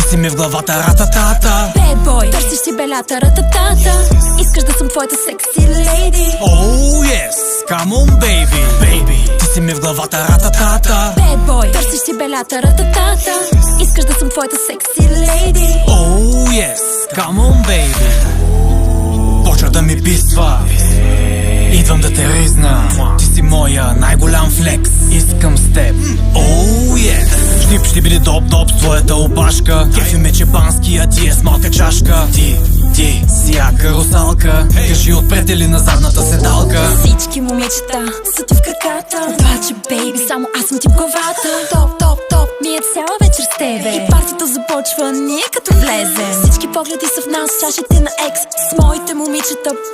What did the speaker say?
си ми в главата, рататата. Bad boy, търсиш си белята, рататата. Искаш да съм твоята секси лейди. Oh yes, come on baby, baby. Ти си ми в главата, рататата. Bad boy, търсиш си белята, рататата. Искаш да съм твоята секси лейди. Oh yes, come on baby. Почва да ми писва, идвам да те ризна. Ти си моя най-голям флекс. Искам с теб, oh yes. Шнип ще биде доп-доп с твоята опашка. Кефи ме чепански, а ти е с малка чашка. Ти си яка русалка. Кажи отпред или на задната седалка. Всички момичета са ти в краката. Обаче, бейби, само аз съм ти в главата. Топ, ми е цяла вечер с тебе. И партито започва, ние като влезем. Всички погледи са в нас, чашите на екс. С моите момичета